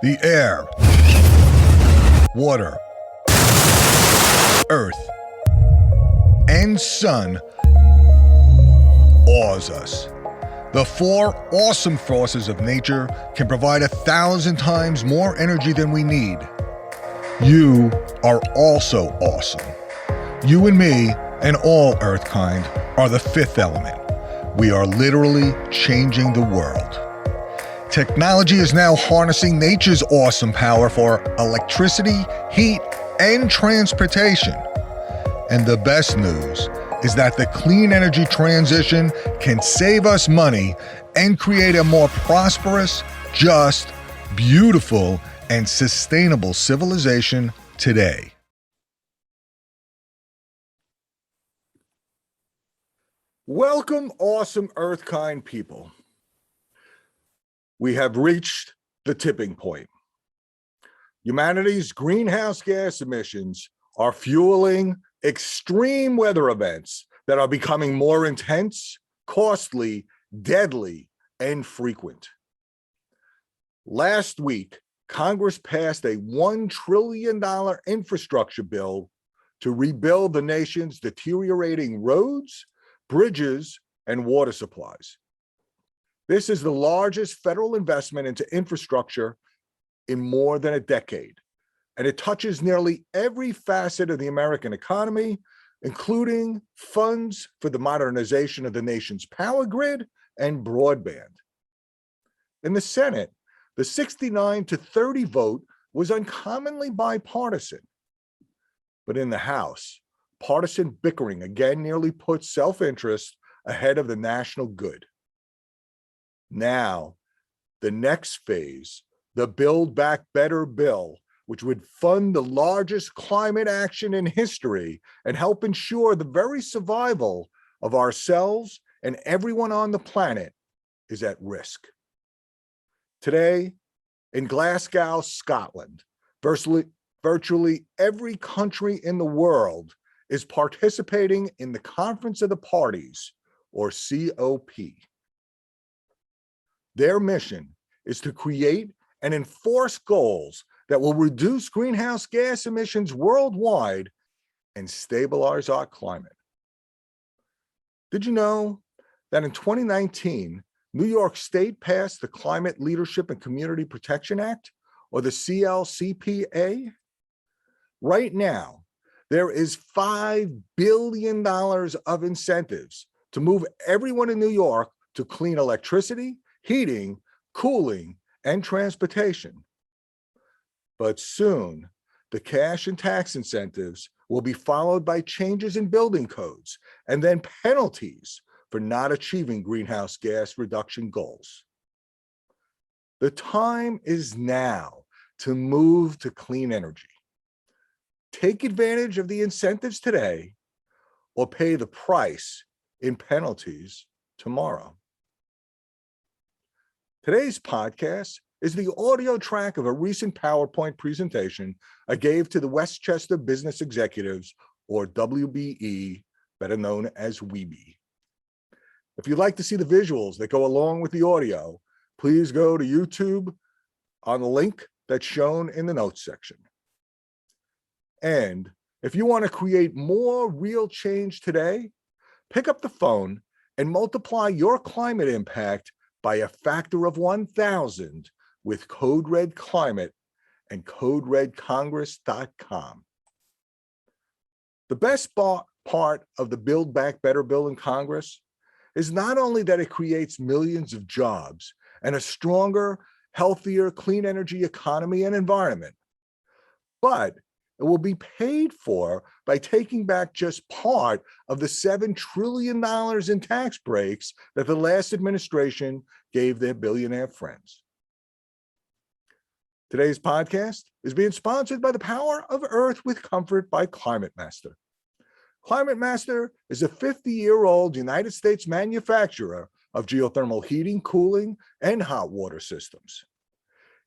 The air, water, earth, and sun awes us. The four awesome forces of nature can provide 1,000 times more energy than we need. You are also awesome. You and me and all EarthKind are the fifth element. We are literally changing the world. Technology is now harnessing nature's awesome power for electricity, heat, and transportation. And the best news is that the clean energy transition can save us money and create a more prosperous, just, beautiful, and sustainable civilization today. Welcome, awesome EarthKind people. We have reached the tipping point. Humanity's greenhouse gas emissions are fueling extreme weather events that are becoming more intense, costly, deadly, and frequent. Last week, Congress passed a $1 trillion infrastructure bill to rebuild the nation's deteriorating roads, bridges, and water supplies. This is the largest federal investment into infrastructure in more than a decade, and it touches nearly every facet of the American economy, including funds for the modernization of the nation's power grid and broadband. In the Senate, the 69-30 vote was uncommonly bipartisan. But in the House, partisan bickering again nearly put self-interest ahead of the national good. Now, the next phase, the Build Back Better bill, which would fund the largest climate action in history and help ensure the very survival of ourselves and everyone on the planet, is at risk. Today, in Glasgow, Scotland, virtually every country in the world is participating in the Conference of the Parties, or COP. Their mission is to create and enforce goals that will reduce greenhouse gas emissions worldwide and stabilize our climate. Did you know that in 2019, New York State passed the Climate Leadership and Community Protection Act, or the CLCPA? Right now, there is $5 billion of incentives to move everyone in New York to clean electricity, heating, cooling, and transportation. But soon, the cash and tax incentives will be followed by changes in building codes and then penalties for not achieving greenhouse gas reduction goals. The time is now to move to clean energy. Take advantage of the incentives today or pay the price in penalties tomorrow. Today's podcast is the audio track of a recent PowerPoint presentation I gave to the Westchester Business Executives, or WBE, better known as WEBE. If you'd like to see the visuals that go along with the audio, please go to YouTube on the link that's shown in the notes section. And if you want to create more real change today, pick up the phone and multiply your climate impact by a factor of 1,000 with Code Red Climate and CodeRedCongress.com. The best part of the Build Back Better bill in Congress is not only that it creates millions of jobs and a stronger, healthier, clean energy economy and environment, but it will be paid for by taking back just part of the $7 trillion in tax breaks that the last administration gave their billionaire friends. Today's podcast is being sponsored by the Power of Earth with Comfort by Climate Master. Climate Master is a 50-year-old United States manufacturer of geothermal heating, cooling, and hot water systems.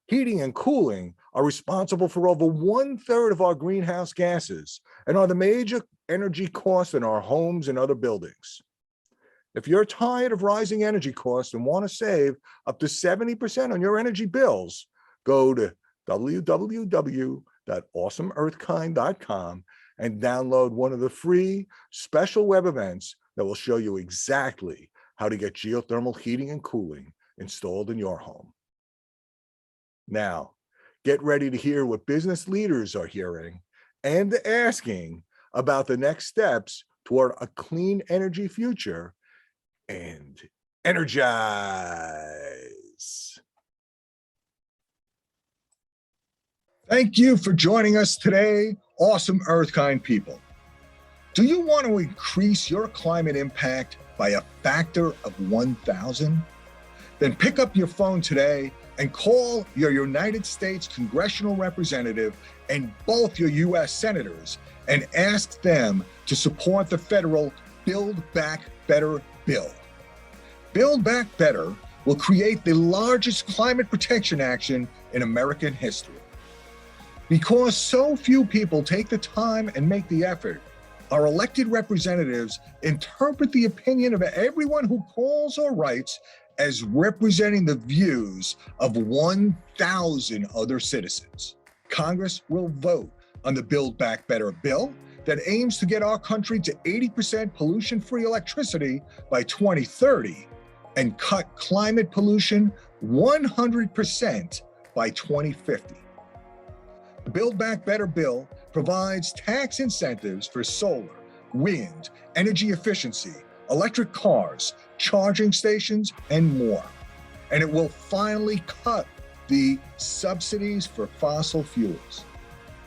Heating and cooling are responsible for over 1/3 of our greenhouse gases and are the major energy costs in our homes and other buildings. If you're tired of rising energy costs and want to save up to 70% on your energy bills, go to www.awesomeearthkind.com, and download one of the free special web events that will show you exactly how to get geothermal heating and cooling installed in your home. Now, get ready to hear what business leaders are hearing and asking about the next steps toward a clean energy future, and energize. Thank you for joining us today, awesome EarthKind people. Do you want to increase your climate impact by a factor of 1,000? Then pick up your phone today and call your United States congressional representative and both your U.S. senators and ask them to support the federal Build Back Better bill. Build Back Better will create the largest climate protection action in American history. Because so few people take the time and make the effort, our elected representatives interpret the opinion of everyone who calls or writes as representing the views of 1,000 other citizens. Congress will vote on the Build Back Better bill that aims to get our country to 80% pollution-free electricity by 2030 and cut climate pollution 100% by 2050. The Build Back Better bill provides tax incentives for solar, wind, energy efficiency, electric cars, charging stations, and more. And it will finally cut the subsidies for fossil fuels.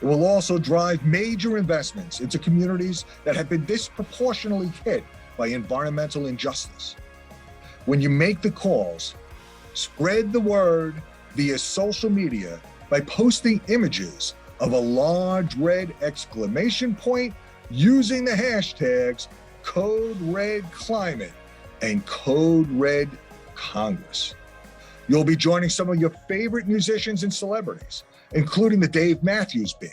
It will also drive major investments into communities that have been disproportionately hit by environmental injustice. When you make the calls, spread the word via social media by posting images of a large red exclamation point using the hashtags Code Red Climate and Code Red Congress. You'll be joining some of your favorite musicians and celebrities, including the Dave Matthews Band,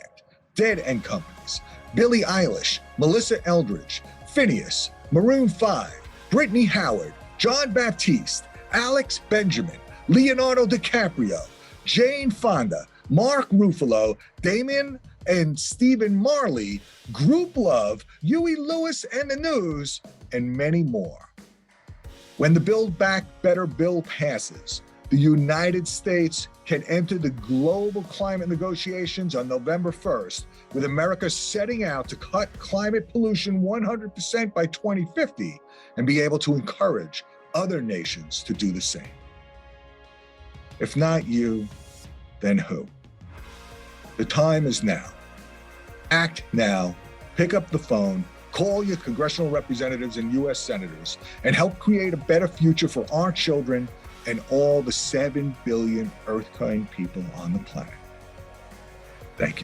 Dead and Companies, Billie Eilish, Melissa Eldridge, Phineas, Maroon 5, Brittany Howard, John Baptiste, Alex Benjamin, Leonardo DiCaprio, Jane Fonda, Mark Ruffalo, Damien and Stephen Marley, Group Love, Huey Lewis and the News, and many more. When the Build Back Better bill passes, the United States can enter the global climate negotiations on November 1st, with America setting out to cut climate pollution 100% by 2050 and be able to encourage other nations to do the same. If not you, then who? The time is now. Act now. Pick up the phone, call your congressional representatives and U.S. senators, and help create a better future for our children and all the 7 billion EarthKind people on the planet. Thank you.